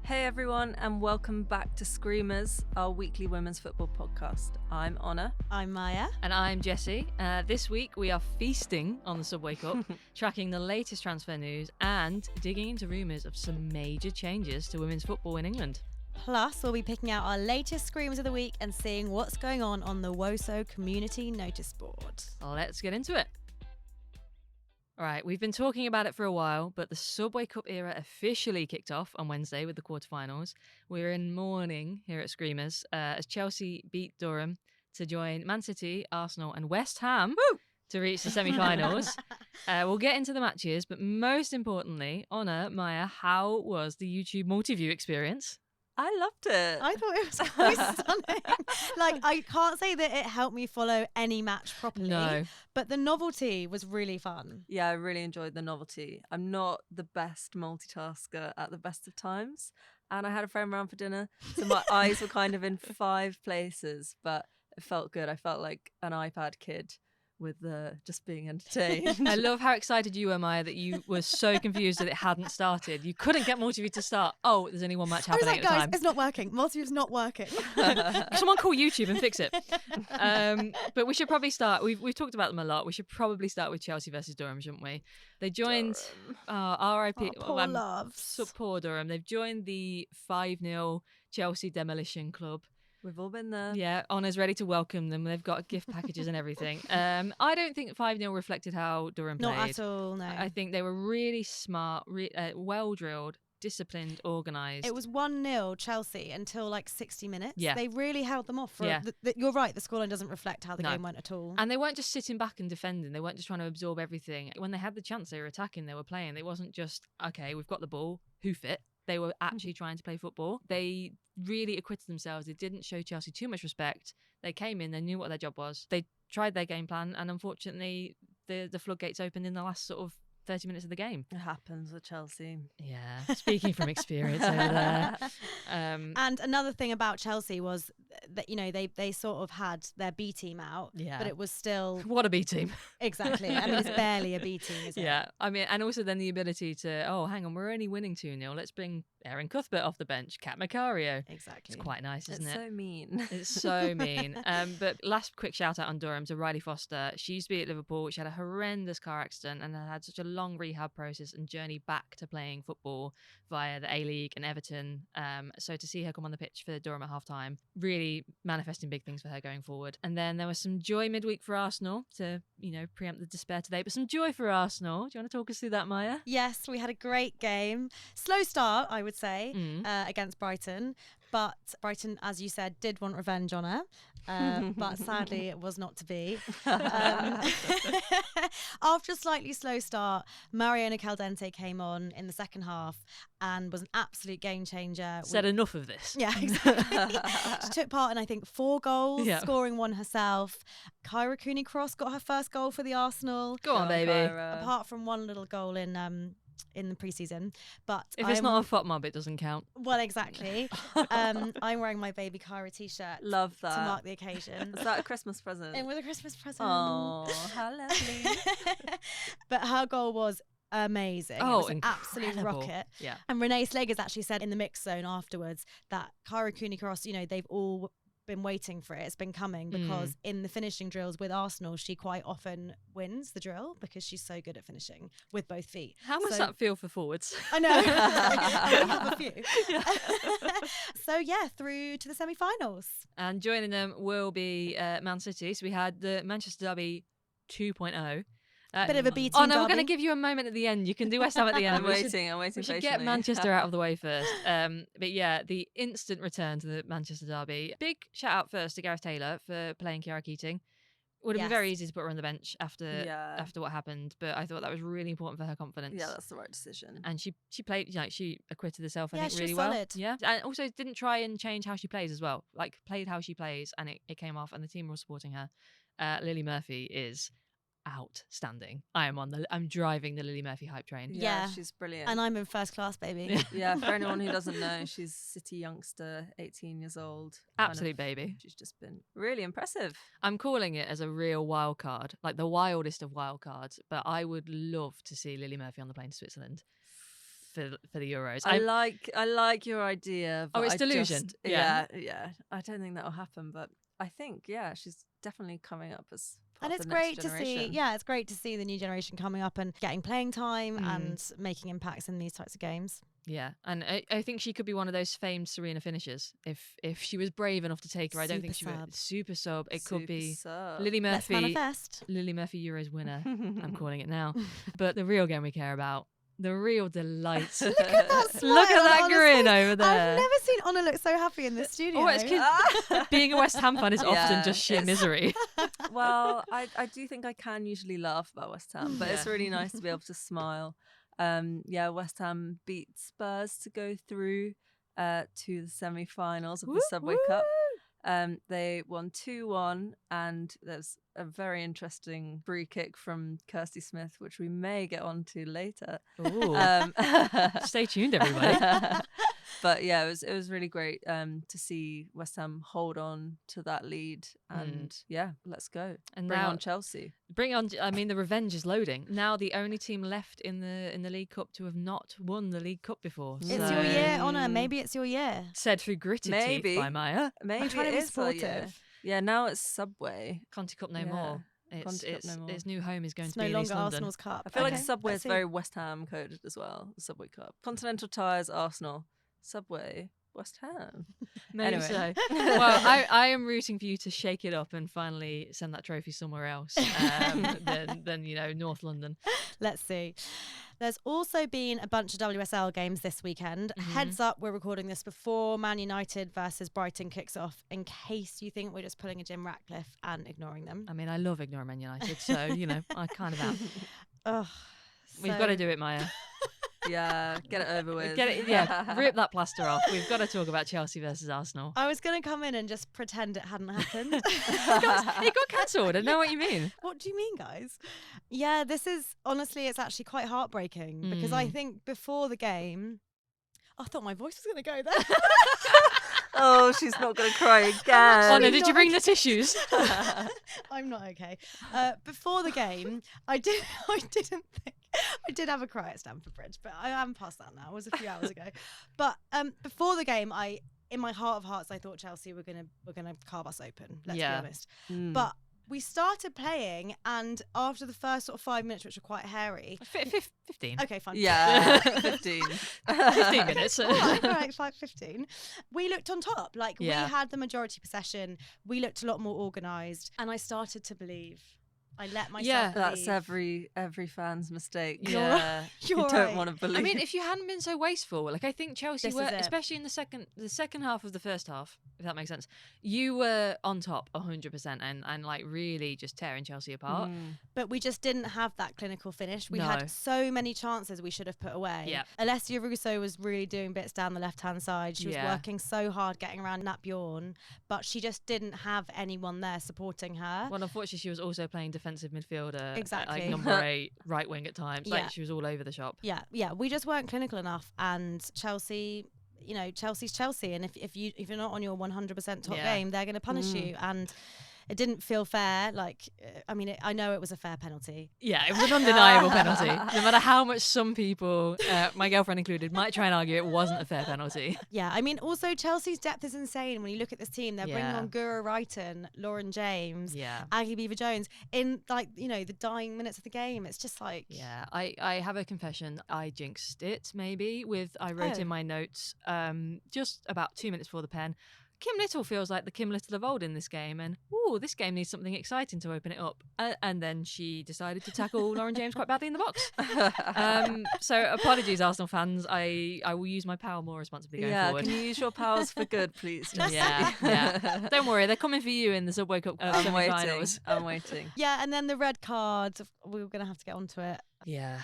Hey everyone, and welcome back to Screamers, our weekly women's football podcast. I'm Honor. I'm Maya. And I'm Jessie. This week we are feasting on the Subway Cup, tracking the latest transfer news and digging into rumours of some major changes to women's football in England. Plus, we'll be picking out our latest Screamers of the week and seeing what's going on the Woso Community Noticeboard. Let's get into it. All right, we've been talking about it for a while, but the Subway Cup era officially kicked off on Wednesday with the quarterfinals. We're in mourning here at Screamers as Chelsea beat Durham to join Man City, Arsenal and West Ham to reach the semi-finals. We'll get into the matches, but most importantly, Honor, Maya, how was the YouTube multi-view experience? I loved it. I thought it was quite stunning. Like, I can't say that it helped me follow any match properly, but the novelty was really fun. Yeah, I really enjoyed the novelty. I'm not the best multitasker at the best of times, and I had a friend around for dinner, so my eyes were kind of in 5 places, but it felt good. I felt like an iPad kid with just being entertained. I love how excited you were, Maya, that you were so confused that it hadn't started. You couldn't get multi-view to start. Oh, there's only one match happening I was like, at the guys, time. it's not working. Multi-view's not working. Someone call YouTube and fix it. But we should probably start. We've talked about them a lot. We should probably start with Chelsea versus Durham, shouldn't we? They joined RIP. Poor loves. Poor Durham. They've joined the 5-0 Chelsea demolition club. We've all been there. Yeah, Honor's ready to welcome them. They've got gift packages and everything. I don't think 5-0 reflected how Durham played. Not at all, no. I think they were really smart, well-drilled, disciplined, organised. It was 1-0 Chelsea until like 60 minutes. Yeah. They really held them off. Yeah. You're right, the scoreline doesn't reflect how the game went at all. And they weren't just sitting back and defending. They weren't just trying to absorb everything. When they had the chance, they were attacking, they were playing. It wasn't just, okay, we've got the ball, hoof it. They were actually trying to play football. They really acquitted themselves. They didn't show Chelsea too much respect. They came in, they knew what their job was. They tried their game plan, and unfortunately, the floodgates opened in the last sort of 30 minutes of the game. It happens with Chelsea. Yeah, speaking from experience over there. And another thing about Chelsea was that, you know, they sort of had their B team out, but it was still... What a B team. Exactly. I mean, it's barely a B team, is it? Yeah, I mean, and also then the ability to, hang on, we're only winning 2-0. Let's bring Erin Cuthbert off the bench, Kat Macario. Exactly. It's quite nice, isn't it? It's so mean. It's so mean. But last quick shout out on Durham to Riley Foster. She used to be at Liverpool. She had a horrendous car accident and had such a long rehab process and journey back to playing football via the A-League and Everton. So to see her come on the pitch for Durham at half-time, really manifesting big things for her going forward. And then there was some joy midweek for Arsenal to, preempt the despair today, but some joy for Arsenal. Do you want to talk us through that, Maya? Yes, we had a great game. Slow start, I would say, against Brighton. But Brighton, as you said, did want revenge on her. But sadly, it was not to be. After a slightly slow start, Mariona Caldente came on in the second half and was an absolute game changer. Said enough of this. Yeah, exactly. She took part in, I think, 4 goals, scoring 1 herself. Kyra Cooney-Cross got her first goal for the Arsenal. Go on, baby. Kyra. Apart from 1 little goal in the pre-season, but if it's not a FOT mob, it doesn't count. Well, exactly. I'm wearing my baby Kyra t-shirt. Love that. To mark the occasion. Is that a Christmas present? It was a Christmas present. Oh, how lovely. But her goal was amazing. Oh, it was an absolute rocket. Yeah. And Renee Slegers actually said in the mix zone afterwards that Kyra Cooney-Cross, they've all been waiting for it. It's been coming because in the finishing drills with Arsenal, she quite often wins the drill because she's so good at finishing with both feet. How must that feel for forwards? I know. I only have a few. So through to the semi-finals. And joining them will be Man City. So we had the Manchester Derby 2.0. Bit of a B team. Oh no, we're going to give you a moment at the end. You can do West Ham at the end. I'm waiting We should patiently. get Manchester out of the way first. But yeah, the instant return to the Manchester Derby. Big shout out first to Gareth Taylor for playing Kiara Keating. Would have been very easy to put her on the bench after what happened, but I thought that was really important for her confidence. Yeah, that's the right decision. And she played, she acquitted herself, I think, really she's well. solid. Yeah, and also didn't try and change how she plays as well. Like, played how she plays, and it came off, and the team were supporting her. Lily Murphy is outstanding. I'm driving the Lily Murphy hype train. Yeah, she's brilliant. And I'm in first class, baby. Yeah, for anyone who doesn't know, she's City youngster, 18 years old. Absolute baby. She's just been really impressive. I'm calling it as a real wild card, like the wildest of wild cards, but I would love to see Lily Murphy on the plane to Switzerland. for the Euros. I like your idea. But it's delusion. Yeah. I don't think that'll happen, but I think she's definitely coming up as. And it's great to see. Yeah, it's great to see the new generation coming up and getting playing time and making impacts in these types of games. Yeah, and I think she could be one of those famed Serena finishers. If she was brave enough to take her, I don't think she would. Super sub. It could be Lily Murphy. Let's manifest. Lily Murphy Euros winner. I'm calling it now. But the real game we care about, the real delight. Look at that smile. Look at that grin over there. I've never seen Honor look so happy in the studio. Oh, it's 'cause being a West Ham fan is often just sheer misery. Well, I do think I can usually laugh about West Ham, but it's really nice to be able to smile. West Ham beat Spurs to go through to the semi-finals of the Subway Cup. They won 2-1, and there's a very interesting free kick from Kirsty Smith, which we may get onto later. Stay tuned, everybody. But it was really great to see West Ham hold on to that lead, and let's go. And bring on Chelsea. Bring on. I mean, the revenge is loading. Now the only team left in the League Cup to have not won the League Cup before. It's your year, Honor. Maybe it's your year. Said through gritted teeth by Maya. Maybe I'm trying it to be is our year. supportive. Yeah, now it's Subway. Conti Cup no more. Its new home is going to no be longer East London. Arsenal's Cup. I feel like Subway is very West Ham coded as well. The Subway Cup. Continental Tires, Arsenal. Subway, West Ham. Maybe anyway. so. Well, I am rooting for you to shake it up and finally send that trophy somewhere else than North London. Let's see. There's also been a bunch of WSL games this weekend. Heads up, we're recording this before Man United versus Brighton kicks off, in case you think we're just pulling a Jim Ratcliffe and ignoring them. I mean, I love ignoring Man United, so, I kind of am. Oh, We've got to do it, Maya. Yeah, get it over with. Rip that plaster off. We've got to talk about Chelsea versus Arsenal. I was going to come in and just pretend it hadn't happened. It got cancelled. I know what you mean. What do you mean, guys? Yeah, this is, honestly, it's actually quite heartbreaking because I think before the game, I thought my voice was going to go there. Oh, she's not going to cry again. Honor, did you bring the tissues? I'm not okay. Before the game, I didn't think. I did have a cry at Stamford Bridge, but I am past that now. It was a few hours ago. But before the game, in my heart of hearts, I thought Chelsea were gonna carve us open. Let's be honest. But we started playing, and after the first sort of 5 minutes, which were quite hairy. 15. Okay, fine. Yeah, 15. 15 minutes. All right, 15. We looked on top. We had the majority possession. We looked a lot more organised, and I started to believe. I let myself believe. That's every fan's mistake. You're you don't want to believe. I mean, if you hadn't been so wasteful, I think Chelsea This were, is it. especially in the second half of the first half, if that makes sense, you were on top 100% and really just tearing Chelsea apart. But we just didn't have that clinical finish. We had so many chances we should have put away. Yeah. Alessia Russo was really doing bits down the left-hand side. She was working so hard getting around Nat Bjorn, but she just didn't have anyone there supporting her. Well, unfortunately, she was also playing defensive midfielder. Exactly. Number 8, right wing at times. She was all over the shop. Yeah. We just weren't clinical enough, and Chelsea. Chelsea's Chelsea, and if you're not on your 100% top game, they're going to punish you. And it didn't feel fair. I know it was a fair penalty. Yeah, it was an undeniable penalty. No matter how much some people, my girlfriend included, might try and argue it wasn't a fair penalty. Yeah, I mean, also Chelsea's depth is insane. When you look at this team, they're bringing on Gura Wrighton, Lauren James, Aggie Beaver-Jones in the dying minutes of the game. It's just Yeah, I have a confession. I jinxed it maybe I wrote in my notes just about 2 minutes before the pen. Kim Little feels like the Kim Little of old in this game, and this game needs something exciting to open it up. And then she decided to tackle Lauren James quite badly in the box. So apologies, Arsenal fans. I will use my power more responsibly going forward. Can you use your powers for good, please? Yeah. Don't worry, they're coming for you in the Subway Cup semi-finals. I'm waiting. Yeah, and then the red card. We were going to have to get onto it. Yeah.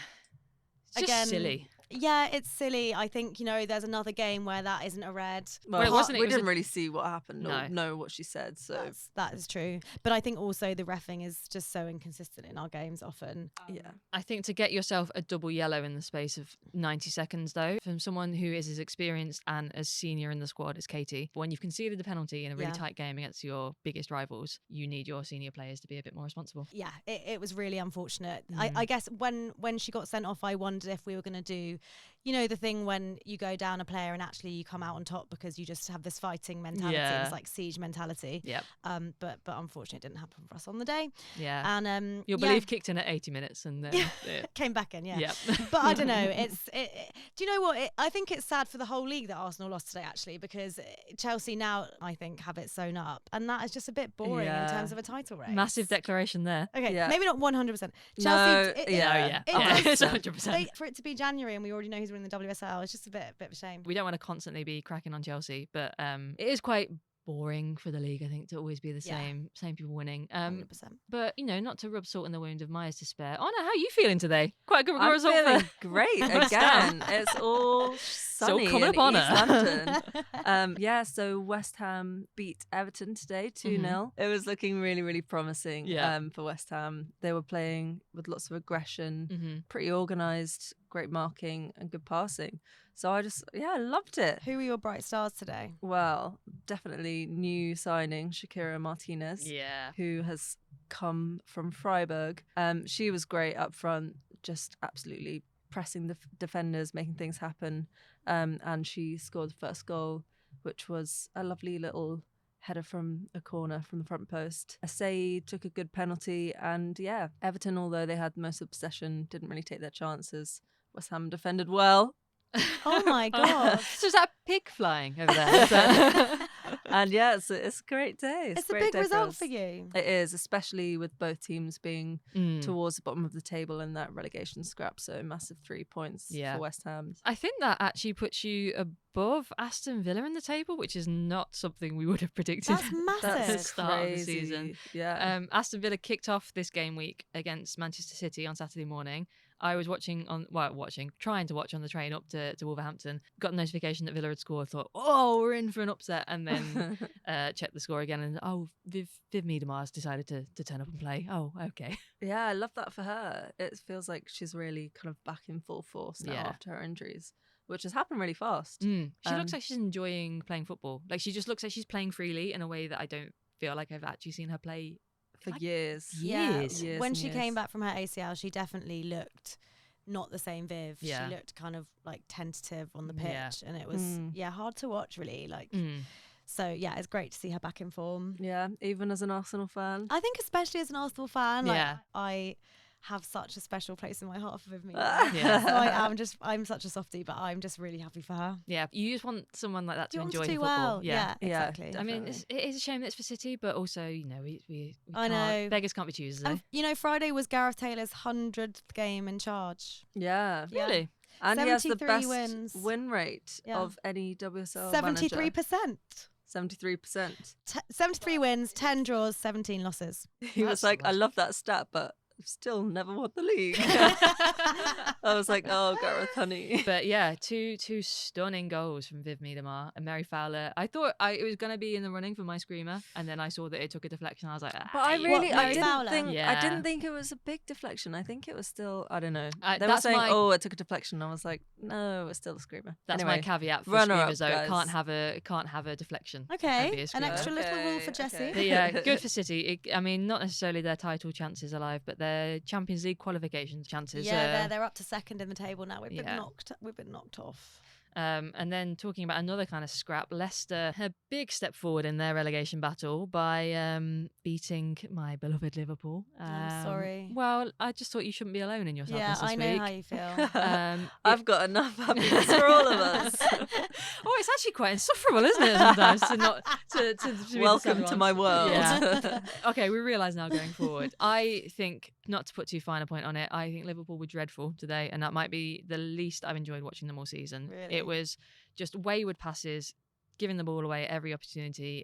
It's Again, just silly. Yeah, it's silly. I think, there's another game where that isn't a red. Well, we didn't really see what happened or know what she said. So that is true. But I think also the reffing is just so inconsistent in our games often. I think to get yourself a double yellow in the space of 90 seconds, though, from someone who is as experienced and as senior in the squad as Katie, when you've conceded the penalty in a really tight game against your biggest rivals, you need your senior players to be a bit more responsible. Yeah, it was really unfortunate. I guess when she got sent off, I wondered if we were going to do you know, the thing when you go down a player and actually you come out on top because you just have this fighting mentality. Yeah. It's like siege mentality. Yep. But unfortunately it didn't happen for us on the day. Yeah. And Your belief kicked in at 80 minutes and then came back in. Yeah. Yep. But I don't know. Do you know what? I think it's sad for the whole league that Arsenal lost today, actually, because Chelsea now, I think, have it sewn up. And that is just a bit boring in terms of a title race. Massive declaration there. Okay, Yeah. maybe not 100%. Chelsea, It's 100%. For it to be January and we already know who's winning the WSL, it's just a bit of a shame. We don't want to constantly be cracking on Chelsea, but it is quite boring for the league, I think, to always be the same people winning. 100%. But, you know, not to rub salt in the wound of Maya's despair. Oh, no, how are you feeling today? Quite a good I'm result. feeling great again. It's all sunny coming in up on East her. London. So West Ham beat Everton today 2-0. It was looking really, really promising for West Ham. They were playing with lots of aggression, pretty organised, great marking and good passing. So I just, loved it. Who were your bright stars today? Well, definitely new signing, Shakira Martinez, who has come from Freiburg. She was great up front, just absolutely pressing the defenders, making things happen. And she scored the first goal, which was a lovely little header from a corner from the front post. Asai took a good penalty. And Everton, although they had most of the possession, didn't really take their chances. West Ham defended well. Oh my god! So is that a pig flying over there? And it's a great day. It's a big result for you. It is, especially with both teams being towards the bottom of the table in that relegation scrap. So massive 3 points for West Ham. I think that actually puts you above Aston Villa in the table, which is not something we would have predicted. That's massive. At the start of the season. Yeah. Aston Villa kicked off this game week against Manchester City on Saturday morning. I was trying to watch on the train up to Wolverhampton. Got a notification that Villa had scored. Thought, we're in for an upset, and then checked the score again. And Viv Miedemar's decided to turn up and play. Oh, okay. Yeah, I love that for her. It feels like she's really kind of back in full force now after her injuries, which has happened really fast. She looks like she's enjoying playing football. Like she just looks like she's playing freely in a way that I don't feel like I've actually seen her play. For years. When she came back from her ACL, she definitely looked not the same Viv. Yeah. She looked kind of like tentative on the pitch, and it was hard to watch really. So it's great to see her back in form. Yeah, even as an Arsenal fan. I think especially as an Arsenal fan, I have such a special place in my heart for Viv Mead. So I'm such a softie, but I'm just really happy for her. Yeah, you just want someone like that to enjoy football. Well. Yeah, exactly. Definitely. I mean, it is a shame that it's for City, but also, we I can't, know. beggars can't be choosers. And, Friday was Gareth Taylor's 100th game in charge. Yeah. Really? And he has the 73 best wins. win rate of any WSL 73%. 73%. 73 wins, 10 draws, 17 losses. He was like, I love that stat, but I've still never won the league. I was like, oh, Gareth, honey. But two stunning goals from Viv Miedemar and Mary Fowler. I thought it was going to be in the running for my screamer, and then I saw that it took a deflection. I was like, but I didn't think it was a big deflection. I think it was still, I don't know. They were saying, it took a deflection. I was like, no, it's still a screamer. That's anyway, my caveat for runner-up, screamers, though. Guys. It can't have a deflection. Okay, an extra little rule for Jessie. But good for City. Not necessarily their title chances alive, but their Champions League qualification chances. Yeah, they're up to second in the table now. We've been knocked off. And then talking about another kind of scrap, Leicester, a big step forward in their relegation battle by beating my beloved Liverpool. I'm sorry. Well, I just thought you shouldn't be alone in your sadness this week. Yeah, I know how you feel. I've got enough happiness for all of us. It's actually quite insufferable, isn't it, sometimes, to welcome to my world. Yeah. Okay, we realise now going forward. I think, not to put too fine a point on it, I think Liverpool were dreadful today, and that might be the least I've enjoyed watching them all season. Really? It was just wayward passes, giving the ball away at every opportunity.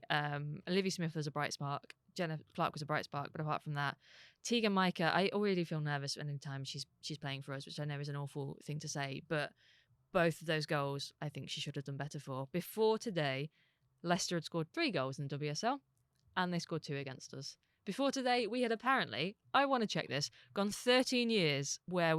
Olivia Smith was a bright spark. Jenna Clark was a bright spark, but apart from that, Tegan Micah, I already feel nervous anytime she's playing for us, which I know is an awful thing to say, but both of those goals I think she should have done better for. Before today, Leicester had scored 3 goals in the WSL, and they scored 2 against us. Before today, we had apparently, I want to check this, gone 13 years where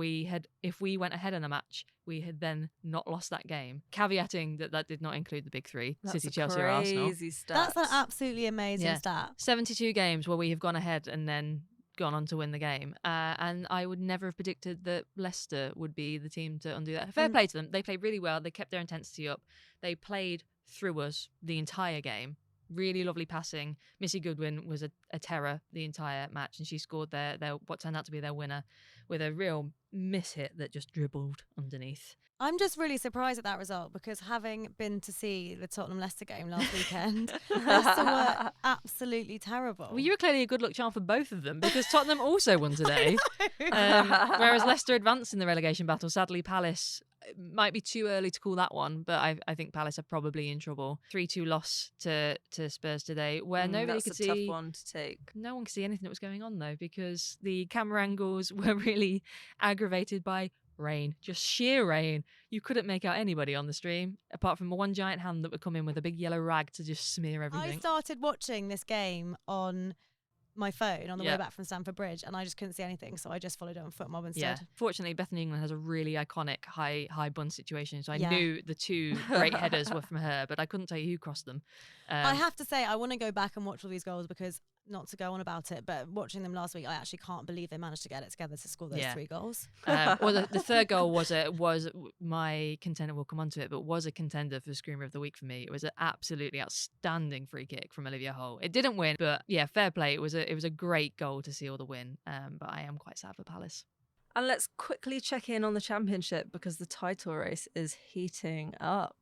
if we went ahead in a match, we had then not lost that game. Caveating that did not include the big 3, City, Chelsea or Arsenal. Stat. That's an absolutely amazing stat. 72 games where we have gone ahead and then gone on to win the game. And I would never have predicted that Leicester would be the team to undo that. Fair play to them. They played really well. They kept their intensity up. They played through us the entire game. Really lovely passing. Missy Goodwin was a terror the entire match, and she scored their what turned out to be their winner with a real miss hit that just dribbled underneath. I'm just really surprised at that result because having been to see the Tottenham-Leicester game last weekend, Leicester were absolutely terrible. Well, you were clearly a good luck charm for both of them because Tottenham also won today. Whereas Leicester advanced in the relegation battle. Sadly, Palace, it might be too early to call that one, but I think Palace are probably in trouble. 3-2 loss to Spurs today, where nobody could see. That's a tough one to take. No one could see anything that was going on though, because the camera angles were really aggravated by rain, just sheer rain. You couldn't make out anybody on the stream apart from one giant hand that would come in with a big yellow rag to just smear everything. I started watching this game on my phone on the way back from Stamford Bridge, and I just couldn't see anything, so I just followed it on FootMob instead. Yeah, fortunately Bethany England has a really iconic high bun situation, so I knew the two great headers were from her, but I couldn't tell you who crossed them. I have to say I want to go back and watch all these goals because, not to go on about it, but watching them last week, I actually can't believe they managed to get it together to score those 3 goals. Well, the third goal was my contender. We'll come on to it, but was a contender for Screamer of the Week for me. It was an absolutely outstanding free kick from Olivia Hull. It didn't win, but yeah, fair play. It was a great goal to seal the win. But I am quite sad for Palace. And let's quickly check in on the Championship because the title race is heating up.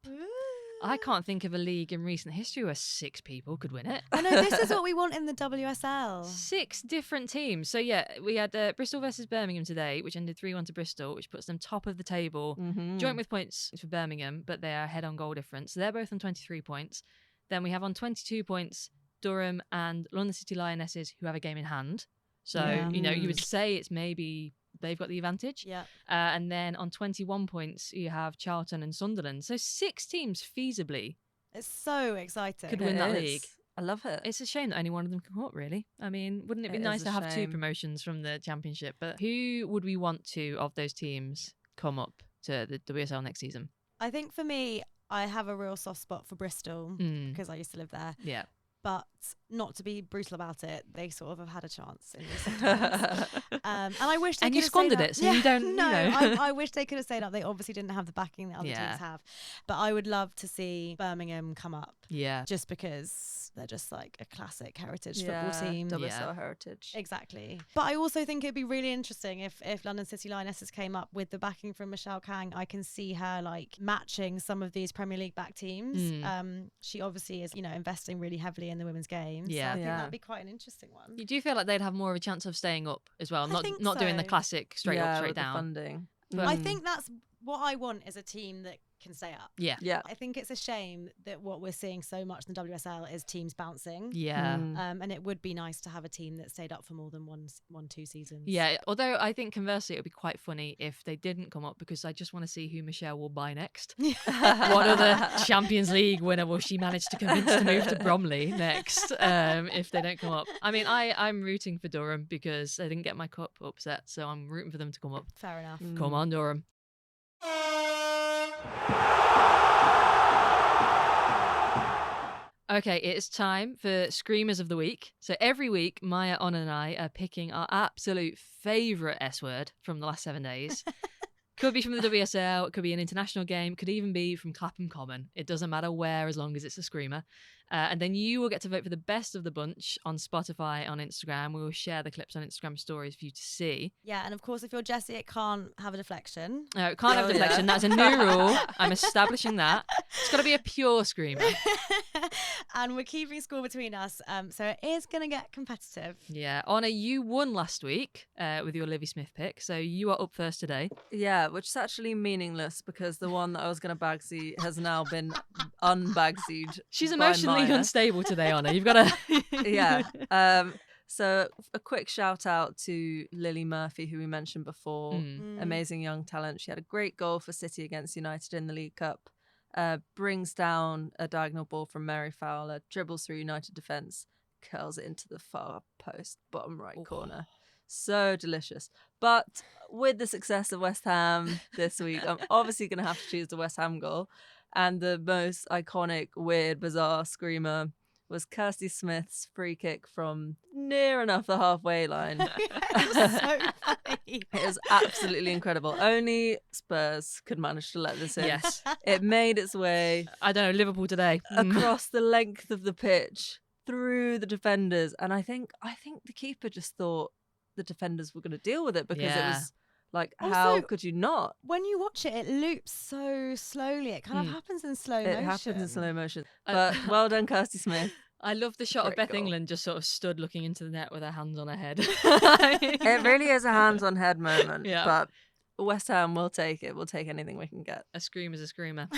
I can't think of a league in recent history where 6 people could win it. I know, this is what we want in the WSL. 6 different teams. So yeah, we had Bristol versus Birmingham today, which ended 3-1 to Bristol, which puts them top of the table, joint with points for Birmingham, but they are ahead on goal difference. So they're both on 23 points. Then we have on 22 points Durham and London City Lionesses, who have a game in hand. So, you would say it's maybe they've got the advantage. Yeah. And then on 21 points, you have Charlton and Sunderland. So 6 teams feasibly. It's so exciting. Could win that league. I love it. It's a shame that only one of them can come up, really. I mean, wouldn't it be nice to have 2 promotions from the Championship? But who would we want to, of those teams, come up to the WSL next season? I think for me, I have a real soft spot for Bristol because I used to live there. Yeah. But not to be brutal about it, they sort of have had a chance in recent times. And I wish they and could you squandered it, so you don't. No, you know. I wish they could have stayed up. They obviously didn't have the backing that other teams have. But I would love to see Birmingham come up. Yeah. Just because they're just like a classic heritage football team. WSL heritage. Exactly. But I also think it'd be really interesting if London City Lionesses came up with the backing from Michelle Kang. I can see her like matching some of these Premier League back teams. She obviously is, investing really heavily in the women's game. Yeah. So I think that'd be quite an interesting one. You do feel like they'd have more of a chance of staying up as well, not think doing the so. classic straight up, straight with down. The funding. But I think that's what I want is a team that can stay up. Yeah. I think it's a shame that what we're seeing so much in the WSL is teams bouncing. Yeah. And it would be nice to have a team that stayed up for more than 1-2 seasons. Yeah. Although I think conversely, it would be quite funny if they didn't come up because I just want to see who Michelle will buy next. What other Champions League winner will she manage to convince to move to Bromley next if they don't come up? I mean, I'm rooting for Durham because they didn't get my cup upset, so I'm rooting for them to come up. Fair enough. Come on, Durham. Okay, it is time for Screamers of the Week. So every week, Maya, On and I are picking our absolute favourite S word from the last 7 days. Could be from the WSL, it could be an international game, could even be from Clapham Common. It doesn't matter where as long as it's a screamer. And then you will get to vote for the best of the bunch on Spotify, on Instagram. We will share the clips on Instagram stories for you to see. Yeah, and of course, if you're Jessie, it can't have a deflection. No, it can't have a deflection. That's a new rule. I'm establishing that. It's got to be a pure screamer. And we're keeping score between us, so it is going to get competitive. Yeah. Honor, you won last week with your Livy Smith pick, so you are up first today. Yeah, which is actually meaningless because the one that I was going to bagsy has now been unbagsied. She's emotionally unstable today, Honor. You've got to... Yeah. So a quick shout out to Lily Murphy, who we mentioned before. Amazing young talent. She had a great goal for City against United in the League Cup. Brings down a diagonal ball from Mary Fowler, dribbles through United defence, curls it into the far post, bottom right corner. So delicious. But with the success of West Ham this week, I'm obviously going to have to choose the West Ham goal. And the most iconic, weird, bizarre screamer was Kirsty Smith's free kick from near enough the halfway line. It was so funny. It was absolutely incredible. Only Spurs could manage to let this in. Yes. It made its way I don't know, Liverpool today. across the length of the pitch, through the defenders, and I think the keeper just thought the defenders were going to deal with it because it was like, how Also, could you not? When you watch it, it loops so slowly. It kind of happens in slow motion. It happens in slow motion. But well done, Kirsty Smith. I love the shot of Great Beth goal. England just sort of stood looking into the net with her hands on her head. It really is a hands-on head moment. Yeah. But West Ham will take it. We'll take anything we can get. A screamer's a screamer.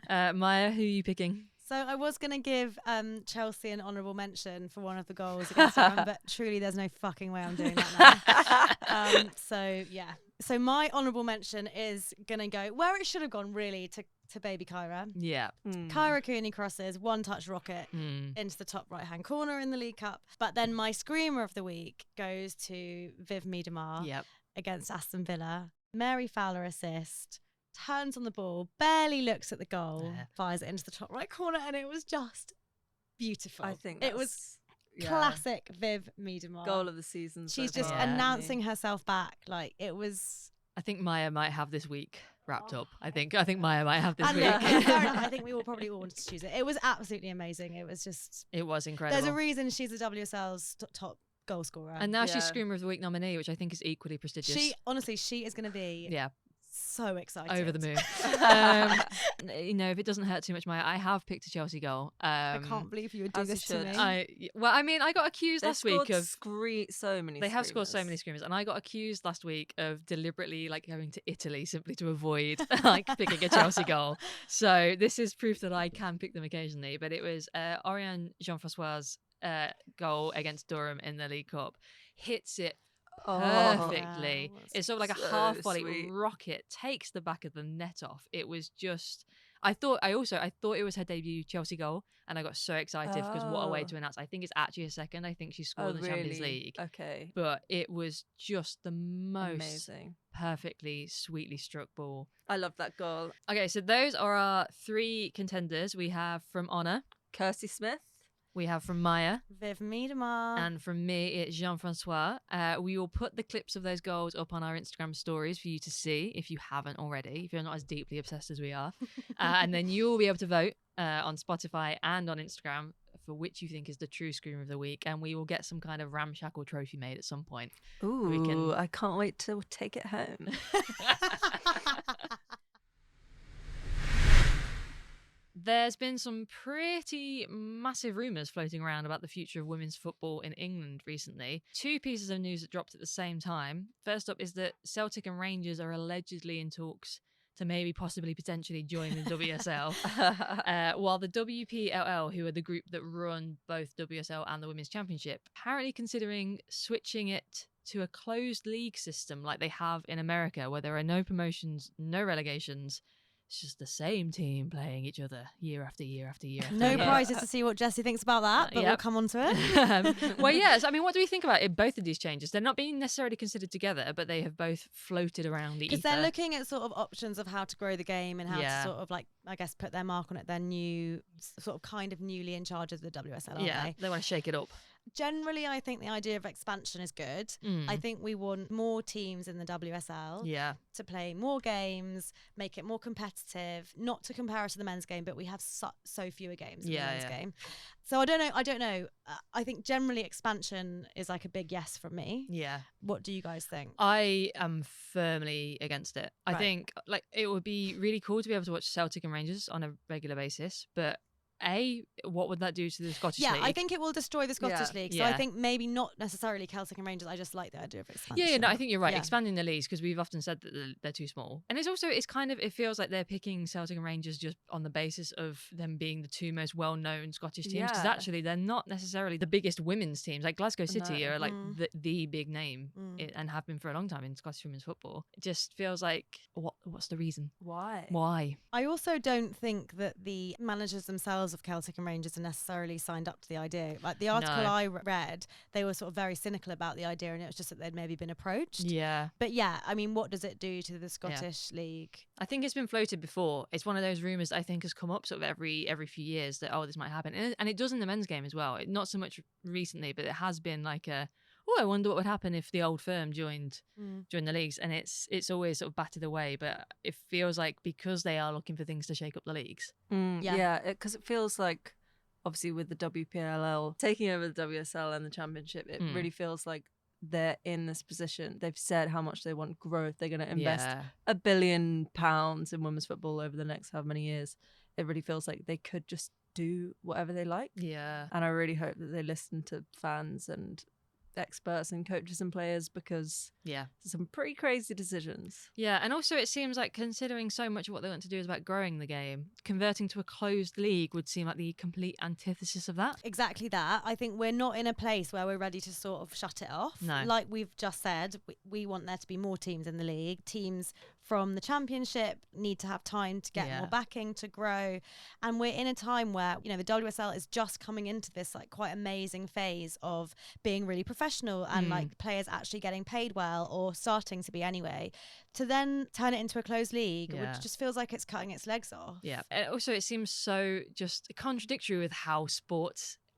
Maya, who are you picking? So I was going to give Chelsea an honourable mention for one of the goals against Iran, but truly there's no fucking way I'm doing that now. So, yeah. So my honourable mention is going to go where it should have gone, really, to baby Kyra. Yeah. Kyra Cooney crosses, one-touch rocket into the top right-hand corner in the League Cup. But then my screamer of the week goes to Viv Miedemar Yep. against Aston Villa. Mary Fowler assist. Turns on the ball, barely looks at the goal, fires it into the top right corner, and it was just beautiful. I think it was classic Viv Miedemar. Goal of the season. She's so just far. announcing herself back. Like, it was. I think Maya might have this week wrapped up. I think Maya might have this And week. look, fair enough, I think we all probably all wanted to choose it. It was absolutely amazing. It was just. It was incredible. There's a reason she's the WSL's top goal scorer. And now she's Screamer of the Week nominee, which I think is equally prestigious. She is going to be. Yeah. So excited. Over the moon. If it doesn't hurt too much, Maya, I have picked a Chelsea goal. I can't believe you would do as you this to should. me. I got accused last week of so many. They have scored so many screamers, and I got accused last week of deliberately going to Italy simply to avoid picking a Chelsea goal. So this is proof that I can pick them occasionally. But it was Oriane Jean-François's goal against Durham in the League Cup. Hits it perfectly. It's sort of like a half volley rocket, takes the back of the net off. It was just. I thought it was her debut Chelsea goal, and I got so excited because what a way to announce. I think it's actually a second. I think she scored in the Champions League. Okay. But it was just the most amazing, perfectly, sweetly struck ball. I love that goal. Okay, so those are our three contenders. We have from Honor, Kirsty Smith. We have from Maya. Viv Miedemar. And from me, it's Jean-François. We will put the clips of those goals up on our Instagram stories for you to see if you haven't already, if you're not as deeply obsessed as we are. And then you'll be able to vote on Spotify and on Instagram for which you think is the true Screamer of the Week. And we will get some kind of ramshackle trophy made at some point. Ooh, I can't wait to take it home. There's been some pretty massive rumours floating around about the future of women's football in England recently. Two pieces of news that dropped at the same time. First up is that Celtic and Rangers are allegedly in talks to maybe possibly potentially join the WSL, while the WPLL, who are the group that run both WSL and the Women's Championship, apparently considering switching it to a closed league system like they have in America, where there are no promotions, no relegations. It's just the same team playing each other year after year after year. No prizes to see what Jessie thinks about that, but we'll come on to it. Well, yes. I mean, what do we think about it? Both of these changes, they're not being necessarily considered together, but they have both floated around the ether. Because they're looking at sort of options of how to grow the game and how to sort of I guess, put their mark on it. They're new, sort of kind of newly in charge of the WSL, aren't they want to shake it up. Generally, I think the idea of expansion is good. I think we want more teams in the WSL to play more games, make it more competitive, not to compare it to the men's game, but we have so fewer games in the men's game. So I don't know. I think generally expansion is like a big yes from me. Yeah. What do you guys think? I am firmly against it. I think it would be really cool to be able to watch Celtic and Rangers on a regular basis, but what would that do to the Scottish League? Yeah, I think it will destroy the Scottish League. So I think maybe not necessarily Celtic and Rangers. I just like the idea of expansion. I think you're right. Expanding the leagues, because we've often said that they're too small. And it feels like they're picking Celtic and Rangers just on the basis of them being the two most well-known Scottish teams. Because actually they're not necessarily the biggest women's teams. Like Glasgow City are like the big name and have been for a long time in Scottish women's football. It just feels like, what's the reason? Why? I also don't think that the managers themselves girls of Celtic and Rangers are necessarily signed up to the idea. Like the article No. I read, they were sort of very cynical about the idea, and it was just that they'd maybe been approached. Yeah. But yeah, I mean, what does it do to the Scottish League? I think it's been floated before. It's one of those rumours that I think has come up sort of every few years that, oh, this might happen. And it does in the men's game as well. Not so much recently, but it has been like I wonder what would happen if the old firm joined the leagues. And it's always sort of batted away. But it feels like because they are looking for things to shake up the leagues. Yeah, because it feels like, obviously with the WPLL taking over the WSL and the championship, it really feels like they're in this position. They've said how much they want growth. They're going to invest £1 billion in women's football over the next how many years. It really feels like they could just do whatever they like. Yeah. And I really hope that they listen to fans and experts and coaches and players, because some pretty crazy decisions. Yeah, and also it seems like, considering so much of what they want to do is about growing the game, converting to a closed league would seem like the complete antithesis of that. Exactly that. I think we're not in a place where we're ready to sort of shut it off. No. Like we've just said, we want there to be more teams in the league. Teams from the championship need to have time to get more backing, to grow. And we're in a time where, you know, the WSL is just coming into this like quite amazing phase of being really professional and like players actually getting paid well, or starting to be anyway. To then turn it into a closed league, which just feels like it's cutting its legs off. Yeah. And also it seems so just contradictory with how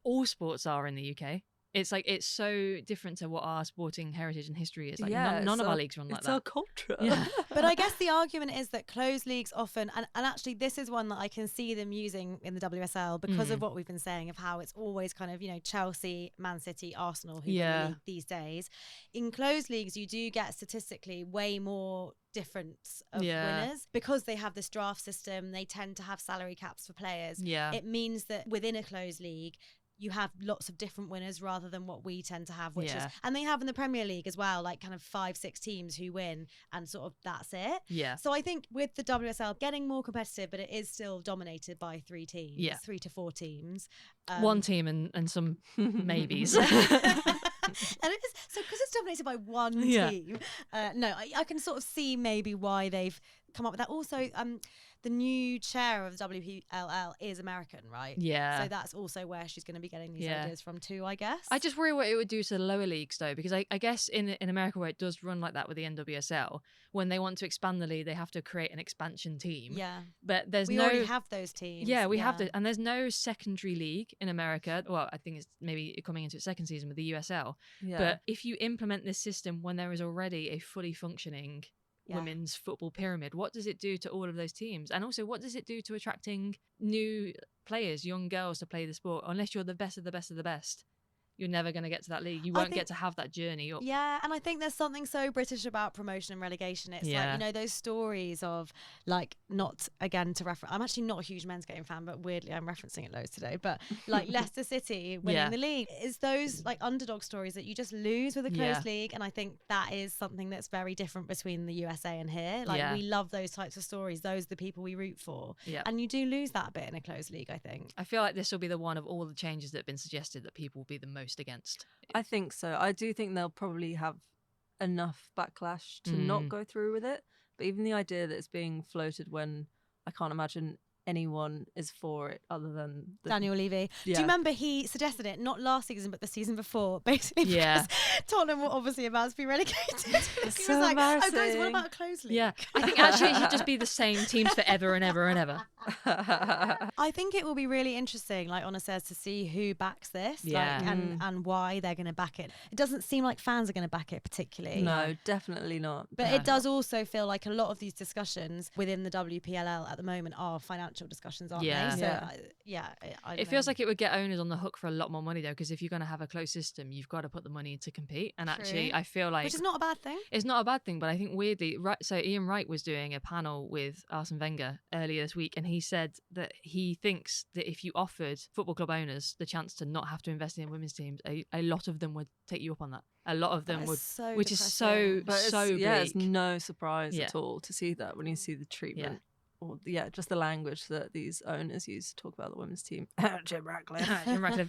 all sports are in the UK. It's like, it's so different to what our sporting heritage and history is. Like none of our leagues run like that. It's our culture. Yeah. But I guess the argument is that closed leagues often, and actually this is one that I can see them using in the WSL because of what we've been saying of how it's always kind of, you know, Chelsea, Man City, Arsenal who win the league these days. In closed leagues, you do get statistically way more difference of winners because they have this draft system. They tend to have salary caps for players. It means that within a closed league, you have lots of different winners rather than what we tend to have, which is, and they have in the Premier League as well, like kind of 5-6 teams who win and sort of that's it. Yeah. So I think with the WSL getting more competitive, but it is still dominated by 3 teams, 3 to 4 teams. One team and some maybes. And it is, so because it's dominated by one team, no, I can sort of see maybe why they've come up with that. Also, the new chair of the WPLL is American, right? Yeah. So that's also where she's going to be getting these ideas from too, I guess. I just worry what it would do to the lower leagues though, because I guess in America where it does run like that with the NWSL, when they want to expand the league, they have to create an expansion team. Yeah. But we already have those teams. Yeah, we have to. And there's no secondary league in America. Well, I think it's maybe coming into its second season with the USL. Yeah. But if you implement this system when there is already a fully functioning women's football pyramid, what does it do to all of those teams? And also, what does it do to attracting new players, young girls to play the sport? Unless you're the best of the best of the best, you're never going to get to that league. You won't get to have that journey up. Yeah, and I think there's something so British about promotion and relegation. It's like, you know, those stories of like, not again to reference, I'm actually not a huge men's game fan, but weirdly I'm referencing it loads today, but like Leicester City winning the league is those like underdog stories that you just lose with a closed league. And I think that is something that's very different between the USA and here. Like we love those types of stories. Those are the people we root for. Yeah. And you do lose that bit in a closed league, I think. I feel like this will be the one of all the changes that have been suggested that people will be the most against. I think so. I do think they'll probably have enough backlash to not go through with it. But even the idea that it's being floated when I can't imagine anyone is for it other than Daniel Levy. Do you remember he suggested it not last season but the season before, basically because Tottenham were obviously about to be relegated. He was like, oh guys, what about a closed league? Yeah, I think actually it should just be the same teams forever and ever and ever. I think it will be really interesting, like Honor says, to see who backs this and why they're going to back it. It doesn't seem like fans are going to back it particularly. No, definitely not. But it does also feel like a lot of these discussions within the WPLL at the moment are financial discussions, aren't they? So it feels like it would get owners on the hook for a lot more money though, because if you're going to have a closed system, you've got to put the money to compete. And actually I feel like, which is not a bad thing. It's not a bad thing, but I think weirdly, so Ian Wright was doing a panel with Arsene Wenger earlier this week, and he said that he thinks that if you offered football club owners the chance to not have to invest in women's teams, a lot of them would take you up on that. A lot of them would, which is so bleak. Yeah, it's no surprise at all to see that when you see the treatment. Or just the language that these owners use to talk about the women's team. Jim Ratcliffe.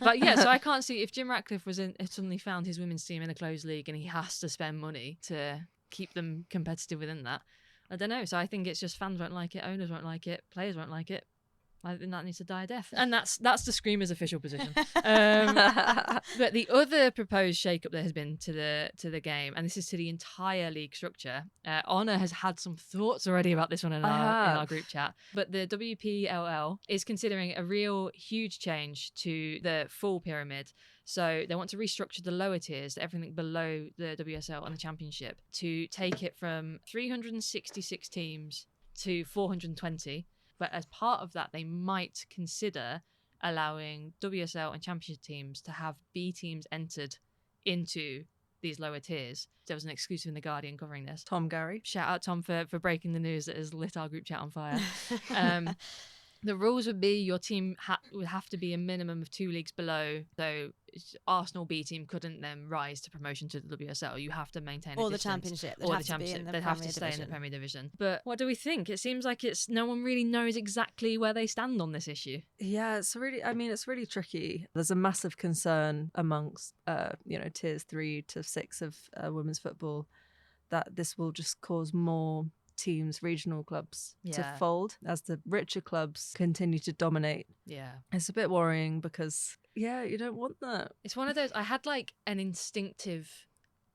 But so I can't see if Jim Ratcliffe suddenly found his women's team in a closed league and he has to spend money to keep them competitive within that. I don't know. So I think it's just fans won't like it, owners won't like it, players won't like it. I think that needs to die a death. And that's the Screamers' official position. But the other proposed shake-up there has been to the game, and this is to the entire league structure. Honor has had some thoughts already about this one in our group chat. But the WPLL is considering a real huge change to the full pyramid. So they want to restructure the lower tiers, everything below the WSL and the Championship, to take it from 366 teams to 420. But as part of that, they might consider allowing WSL and Championship teams to have B teams entered into these lower tiers. There was an exclusive in The Guardian covering this. Tom Gary. Shout out Tom for breaking the news that has lit our group chat on fire. The rules would be your team would have to be a minimum of 2 leagues below. So Arsenal B team couldn't then rise to promotion to the WSL. You have to maintain or a the distance. Championship. Or the Championship. They'd have to stay in the Premier Division. But what do we think? It seems like no one really knows exactly where they stand on this issue. Yeah, it's really tricky. There's a massive concern amongst tiers 3 to 6 of women's football that this will just cause more teams, regional clubs to fold as the richer clubs continue to dominate. Yeah. It's a bit worrying because, you don't want that. It's one of those, I had like an instinctive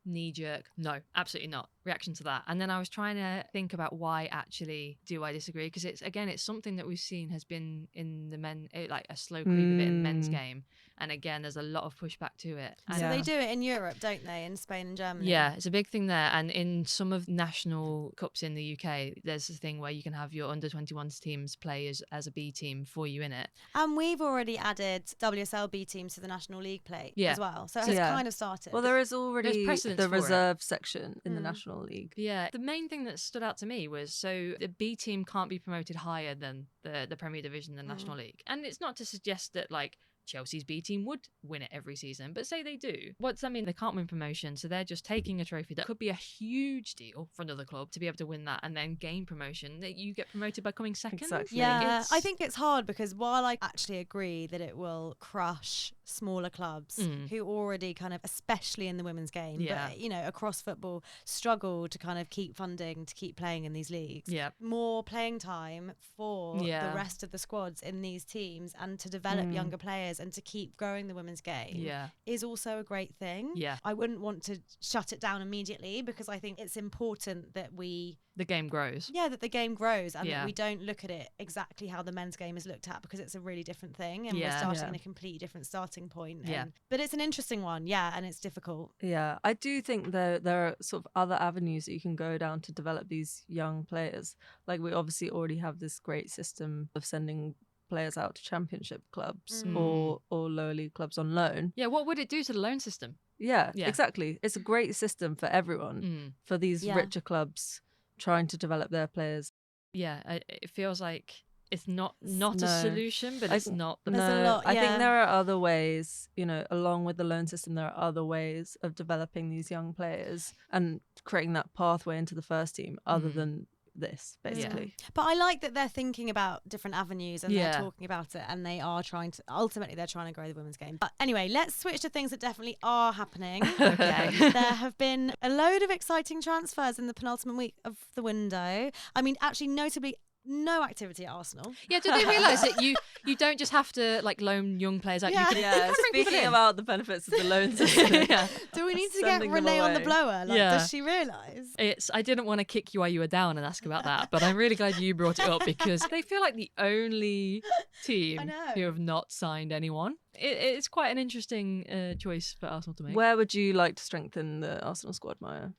knee-jerk, no, absolutely not, reaction to that. And then I was trying to think about why actually do I disagree, because it's something that we've seen has been in the men, like a slow creep of it in the men's game. And again, there's a lot of pushback to it. And so they do it in Europe, don't they? In Spain and Germany. Yeah, it's a big thing there. And in some of national cups in the UK, there's this thing where you can have your under-21s teams play as a B team for you in it. And we've already added WSL B teams to the National League play as well. So it's kind of started. Well, there is already the reserve it. Section in the National League. Yeah, the main thing that stood out to me was, so the B team can't be promoted higher than the Premier Division, the National League. And it's not to suggest that like Chelsea's B team would win it every season, but say they do. What does that mean? They can't win promotion, so they're just taking a trophy that could be a huge deal for another club to be able to win that and then gain promotion. That you get promoted by coming second. Exactly. Yeah, I think it's hard because while I actually agree that it will crush smaller clubs who already kind of, especially in the women's game, but across football, struggle to kind of keep funding to keep playing in these leagues. Yeah, more playing time for the rest of the squads in these teams and to develop younger players and to keep growing the women's game is also a great thing. Yeah, I wouldn't want to shut it down immediately because I think it's important that the game grows. Yeah, that the game grows and that we don't look at it exactly how the men's game is looked at because it's a really different thing and we're starting in a completely different starting point. But it's an interesting one, and it's difficult. Yeah, I do think there are sort of other avenues that you can go down to develop these young players. Like we obviously already have this great system of sending players out to championship clubs or lower league clubs on loan. Yeah, what would it do to the loan system? Yeah, exactly. It's a great system for everyone, for these richer clubs trying to develop their players. Yeah, it feels like it's not a solution, but it's not. I think there are other ways, along with the loan system, there are other ways of developing these young players and creating that pathway into the first team other than this, basically. But I like that they're thinking about different avenues and they're talking about it and they are ultimately they're trying to grow the women's game. But anyway, let's switch to things that definitely are happening. Okay. There have been a load of exciting transfers in the penultimate week of the window. I mean, actually, notably, no activity at Arsenal. Yeah, do they realise that you don't just have to like loan young players out? Yeah, you can speaking about the benefits of the loan system. Do we need to get Renee on the blower? Does she realise? I didn't want to kick you while you were down and ask about that, but I'm really glad you brought it up because they feel like the only team who have not signed anyone. It's quite an interesting choice for Arsenal to make. Where would you like to strengthen the Arsenal squad, Maya?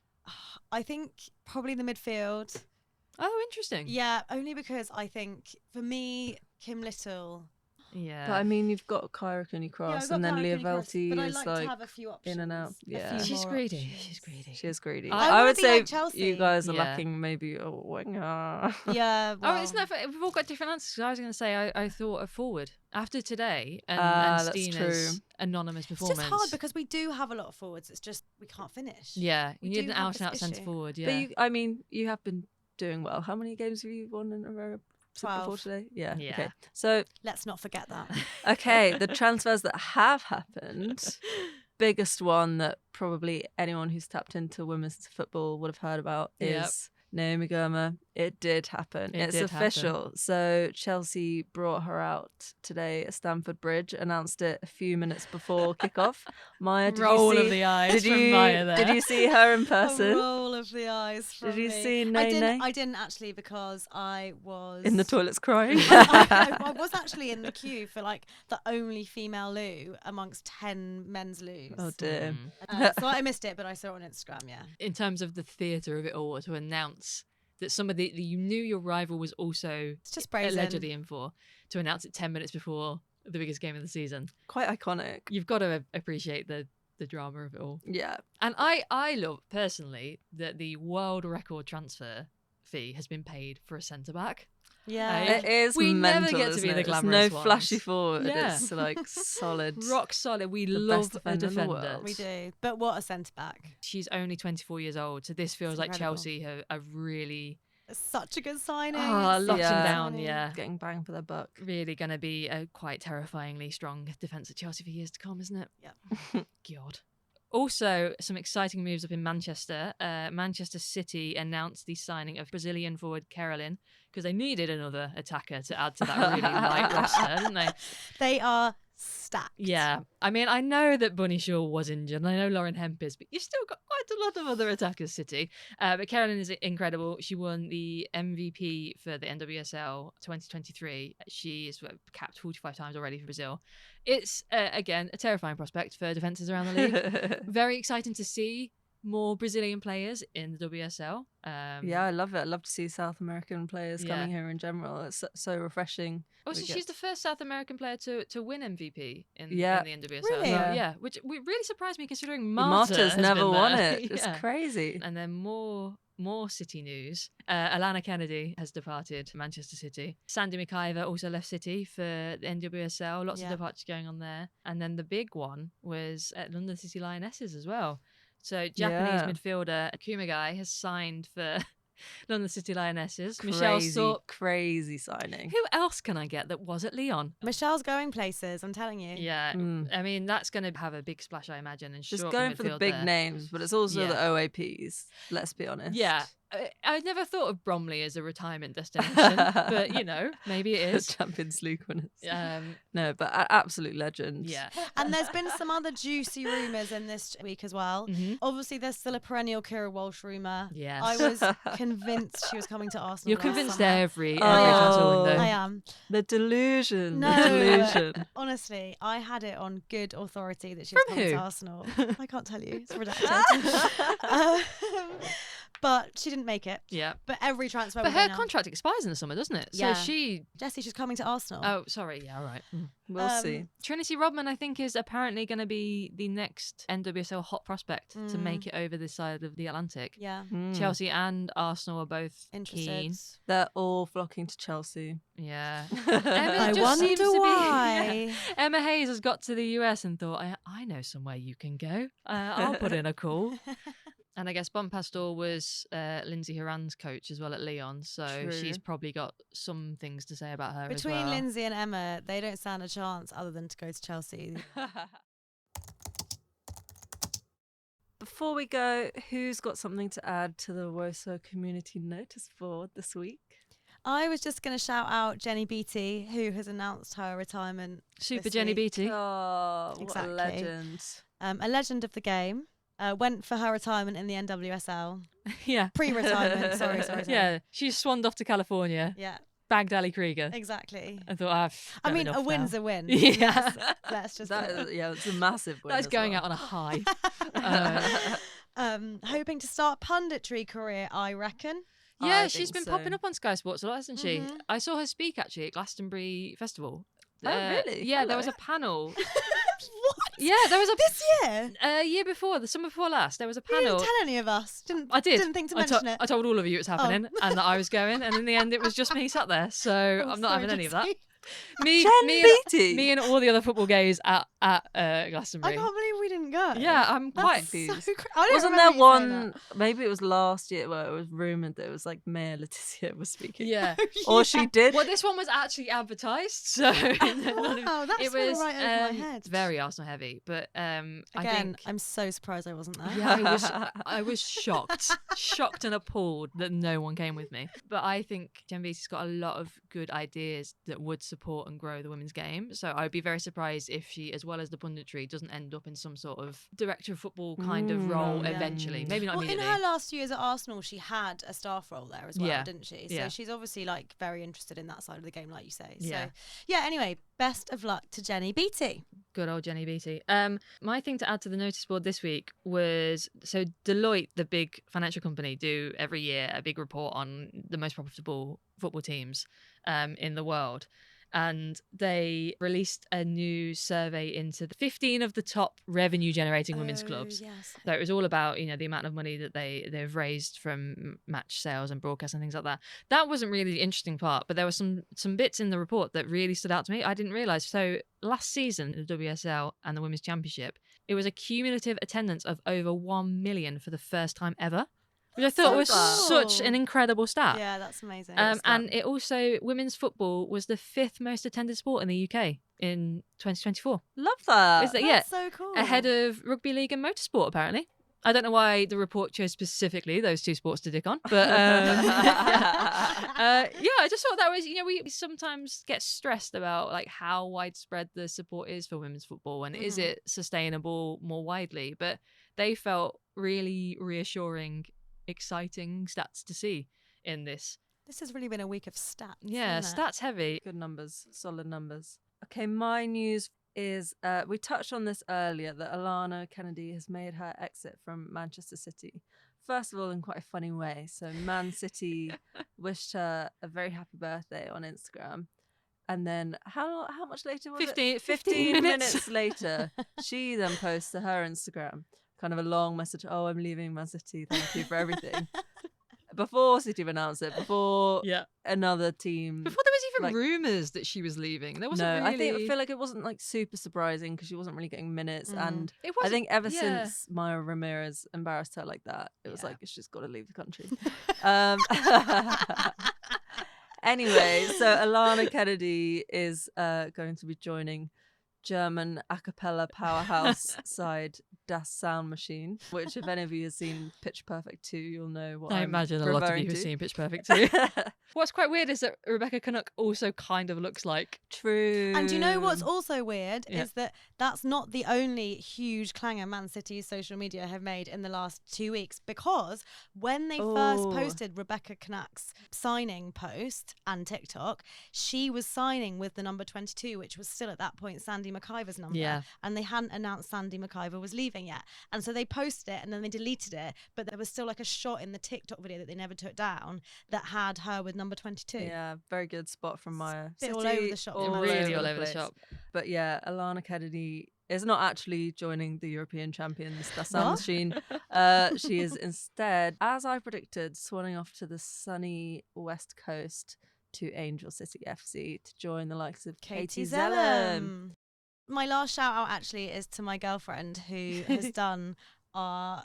I think probably the midfield. Oh, interesting. Yeah, only because I think, for me, Kim Little... Yeah. But I mean, you've got Kyra Cooney-Cross and then Leah Velty but I is like to have a few options. In and out. Yeah. She's greedy. She is greedy. I would say like you guys are lacking maybe a winger. Yeah. Well. Oh, it's not. We've all got different answers. I was going to say I thought a forward after today and Stina's anonymous performance. It's just hard because we do have a lot of forwards. It's just we can't finish. Yeah, you need an out-and-out centre forward. Yeah. But you have been doing well. How many games have you won in a row? 12. Before today? Yeah. Okay. So let's not forget that. Okay, the transfers that have happened, biggest one that probably anyone who's tapped into women's football would have heard about is Naomi Girma It did happen. It It's did official. So Chelsea brought her out today at Stamford Bridge, announced it a few minutes before kickoff. Maya, did Roll you see, of the eyes did from you, Maya there. Did you see her in A person? roll of the eyes from Did you me. see I Nene? didn't actually, because I was In the toilets crying? I was actually in the queue for like the only female loo amongst 10 men's loos. Oh dear. So I missed it, but I saw it on Instagram. Yeah. In terms of the theatre of it all, to announce that somebody that you knew your rival was also It's just brazen. allegedly in for, to announce it 10 minutes before the biggest game of the season. Quite iconic. You've got to appreciate the drama of it all. Yeah. And I love, personally, that the world record transfer fee has been paid for a centre-back. Yeah. Hey, It is we never mental, get to isn't be it? the It's glamorous no flashy ones. forward. Yeah. It's like solid. Rock solid. We The love best a defender in the defender. world. We do. But what a centre back. She's only 24 years old, so this feels like incredible. Chelsea have really It's such a good signing. locked them Yeah. down. Yeah, Getting bang for their buck. really going to be a quite terrifyingly strong defence at Chelsea for years to come, isn't it? Yeah. God. Also, some exciting moves up in Manchester. Manchester City announced the signing of Brazilian forward Carolyn because they needed another attacker to add to that really light roster, didn't they? They are stacked. Yeah. I mean, I know that Bunny Shaw was injured, and I know Lauren Hemp is, but you've still got quite a lot of other attackers, City. But Carolyn is incredible. She won the MVP for the NWSL 2023. She's capped 45 times already for Brazil. It's, again, a terrifying prospect for defences around the league. Very exciting to see more Brazilian players in the WSL. Yeah, I love it. I love to see South American players Yeah. coming here in general. It's so refreshing. Also, We she's the first South American player to win MVP in Yeah. the NWSL. Really? So, Yeah. yeah, which really surprised me considering Marta's Marta has never been won there. it. It's Yeah. crazy. And then more City news. Alana Kennedy has departed Manchester City. Sandy McIver also left City for the NWSL. Lots of Yeah. departures going on there. And then the big one was at London City Lionesses as well. So Japanese Yeah. midfielder Akumagai has signed for London City Lionesses. Michelle Crazy, Thorpe. crazy signing. Who else can I get that was at Lyon? Michelle's going places, I'm telling you. Yeah, Mm. I mean, that's going to have a big splash, I imagine. And Just shore up going for the midfield big there. names, but it's also Yeah. the OAPs. Let's be honest. Yeah. I never thought of Bromley as a retirement destination, but, you know, maybe it is. Champions League winners. Um, No, but absolute legend. yeah. And there's been some other juicy rumours in this week as well. Mhm. Obviously, there's still a perennial Kira Walsh rumour. Yes. I was convinced she was coming to Arsenal. You're last convinced summer. every Oh. transfer window. I am. The delusion. No. The delusion. Honestly, I had it on good authority that she was From coming who? to Arsenal. I can't tell you. It's redacted. But she didn't make it. Yeah. But every transfer. But we go her now- contract expires in the summer, doesn't it? Yeah. So she. Jessie, she's coming to Arsenal. Oh, sorry. Yeah, all right. Mm. We'll see. Trinity Rodman, I think, is apparently going to be the next NWSL hot prospect to make it over this side of the Atlantic. Yeah. Mm. Chelsea and Arsenal are both Interested. keen. They're all flocking to Chelsea. Yeah. I just wonder seems to be- why. Emma Hayes has got to the US and thought, I know somewhere you can go. I'll put in a call. And I guess Bon Pastor was Lindsay Horan's coach as well at Lyon, so True. she's probably got some things to say about her Between as well. Lindsay and Emma, they don't stand a chance other than to go to Chelsea. Before we go, who's got something to add to the Woso Community Noticeboard this week? I was just going to shout out Jenny Beattie, who has announced her retirement. Super this Jenny week. Beattie. Oh, Exactly. what a legend. A legend of the game. Went for her retirement in the NWSL. Yeah. Pre-retirement, sorry. Yeah, she swanned off to California, Yeah, bagged Ali Krieger. Exactly. I thought, I mean, a win's a win. Yeah. Let's just That is, yeah, it's a massive win. That's as going well. out on a high. Hoping to start punditry career, I reckon. Yeah, I she's think been so. popping up on Sky Sports a lot, hasn't she? Mhm. I saw her speak actually at Glastonbury Festival. Oh, really? Yeah, there was Hello. a panel. What? Yeah, there was a This year? year before, the summer before last, there was a You panel. didn't tell any of us. I did. Didn't think to I mention to- it. I told all of you it was happening and that I was going, and in the end, it was just me sat there. So Oh, I'm not sorry, having any of that. Jessie. Me, Jen me, and, Beattie. me, and all the other football gays at I Glastonbury. can't believe we didn't didn't go. Yeah, I'm That's quite so confused. I don't Wasn't remember there you saying one? Maybe it was last year where it was rumored that it was like Mayor Letizia was speaking. Yeah. that. Or she did. Well, this one was actually advertised, so Wow, that's it went was right over my head. very Arsenal heavy. But I Again, think I'm so surprised I wasn't there. yeah, I was shocked and appalled that no one came with me. But I think Jen Vita's got a lot of good ideas that would support and grow the women's game. So I'd be very surprised if she, as well as the punditry, doesn't end up in some sort of director of football kind of role yeah. eventually. Maybe not Well, in immediately. her last few years at Arsenal, she had a staff role there as well, Yeah. didn't she? Yeah. So she's obviously like very interested in that side of the game, like you say. Yeah. So yeah. Anyway, best of luck to Jenny Beattie. Good old Jenny Beattie. My thing to add to the notice board this week was, so Deloitte, the big financial company, do every year a big report on the most profitable football teams in the world. And they released a new survey into the 15 of the top revenue generating women's clubs. Yes. So it was all about, you know, the amount of money that they've raised from match sales and broadcast and things like that. That wasn't really the interesting part, but there were some bits in the report that really stood out to me. I didn't realise. So last season, the WSL and the Women's Championship, it was a cumulative attendance of over 1 million for the first time ever, which I thought was such an incredible stat. Yeah, that's amazing. And it also, women's football was the 5th most attended sport in the UK in 2024. Love that. Is that, That's so cool. ahead of rugby league and motorsport, apparently. I don't know why the report chose specifically those two sports to dick on, but yeah, I just thought that was, you know, we sometimes get stressed about like how widespread the support is for women's football and is it sustainable more widely, but they felt really reassuring, exciting stats to see in this. This has really been a week of stats. Yeah, hasn't it? stats heavy. Good numbers, solid numbers. Okay, my news is we touched on this earlier that Alana Kennedy has made her exit from Manchester City. First of all, in quite a funny way. So Man City wished her a very happy birthday on Instagram. And then how much later was 15 minutes later, she then posts to her Instagram kind of a long message. Oh, I'm leaving Man City. Thank you for everything. Before City announced it, before another team. Before there was even like, rumours that she was leaving. There wasn't really... I feel like it wasn't like super surprising because she wasn't really getting minutes. And It I think ever yeah. since Maya Ramirez embarrassed her like that, it was like, she's got to leave the country. Anyway, so Alana Kennedy is going to be joining German a cappella powerhouse side Das Sound Machine, which if any of you have seen Pitch Perfect 2, you'll know what I I'm imagine a lot of referring you have to. seen Pitch Perfect too. What's quite weird is that Rebecca Canuck also kind of looks like... True. And do you know what's also weird Yeah. is that that's not the only huge clanger Man City's social media have made in the last 2 weeks, because when they first posted Rebecca Canuck's signing post and TikTok, she was signing with the number 22, which was still at that point Sandy McIver's number. Yeah. And they hadn't announced Sandy McIver was leaving yet. And so they posted it and then they deleted it, but there was still like a shot in the TikTok video that they never took down that had her with number 22. Yeah, very good spot from Maya. Bit all City, over the shop. Really all over the place. shop. But yeah, Alana Kennedy is not actually joining the European champions, Das Sound What? Machine. She is instead, as I predicted, swanning off to the sunny west coast to Angel City FC to join the likes of Katie Zellum. My last shout out actually is to my girlfriend who has done our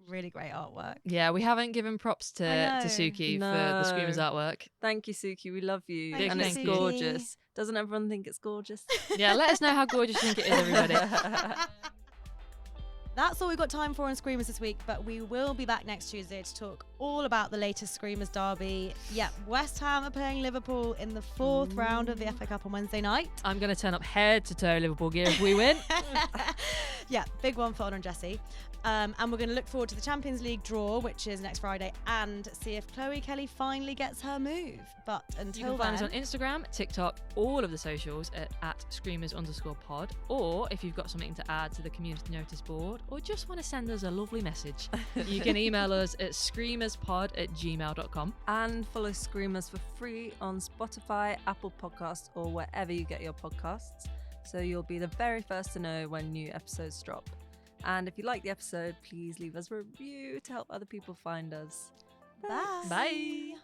really great artwork. Yeah, we haven't given props to I know. Suki for the Screamers artwork. Thank you, Suki. We love you. Thank and you, it's Suki. gorgeous. Doesn't everyone think it's gorgeous? Yeah, let us know how gorgeous you think it is, everybody. That's all we've got time for on Screamers this week, but we will be back next Tuesday to talk all about the latest Screamers derby. Yep, West Ham are playing Liverpool in the 4th round of the FA Cup on Wednesday night. I'm going to turn up head to toe Liverpool gear if we win. Yeah, big one for Honor and Jessie. And we're going to look forward to the Champions League draw, which is next Friday, and see if Chloe Kelly finally gets her move. But You until can find us then, on Instagram, TikTok, all of the socials at screamers_pod. Or if you've got something to add to the community notice board, or just want to send us a lovely message, you can email us at screamerspod@gmail.com. And follow Screamers for free on Spotify, Apple Podcasts, or wherever you get your podcasts. So you'll be the very first to know when new episodes drop. And if you like the episode, please leave us a review to help other people find us. bye. Bye.